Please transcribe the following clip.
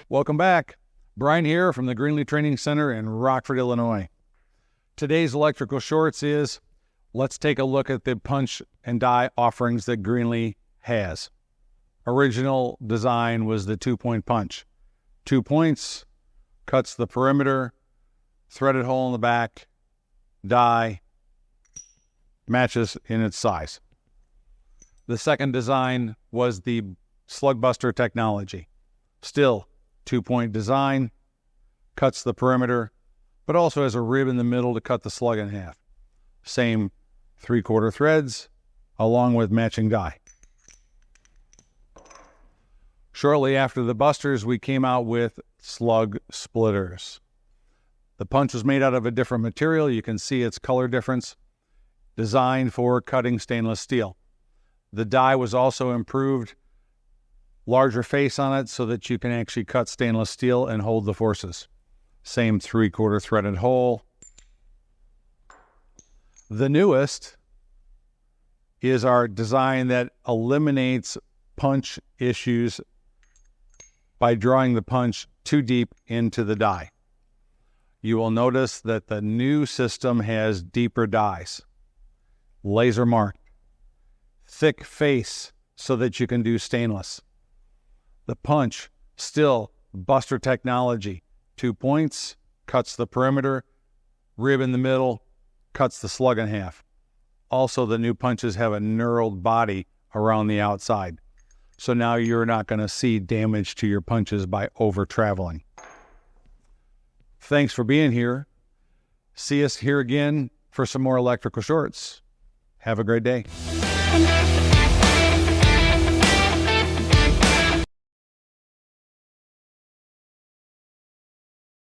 Welcome back. Brian here from the Greenlee Training Centre in Rockford, Illinois. Today's electrical shorts is, let's take a look at the punch and die offerings that Greenlee has. Original design was the 2-point punch. 2 points, cuts the perimeter, threaded hole in the back, die, matches in its size. The second design was the Slug Buster technology. Still 2-point design, cuts the perimeter, but also has a rib in the middle to cut the slug in half. Same 3/4 threads, along with matching die. Shortly after the Busters, we came out with Slug Splitters. The punch was made out of a different material. You can see its color difference. Designed for cutting stainless steel. The die was also improved. Larger face on it so that you can actually cut stainless steel and hold the forces. Same 3/4 threaded hole. The newest is our design that eliminates punch issues by drawing the punch too deep into the die. You will notice that the new system has deeper dies, laser marked, thick face so that you can do stainless. The punch, still Buster technology. 2 points, cuts the perimeter, rib in the middle, cuts the slug in half. Also, the new punches have a knurled body around the outside. So now you're not going to see damage to your punches by over-traveling. Thanks for being here. See us here again for some more electrical shorts. Have a great day.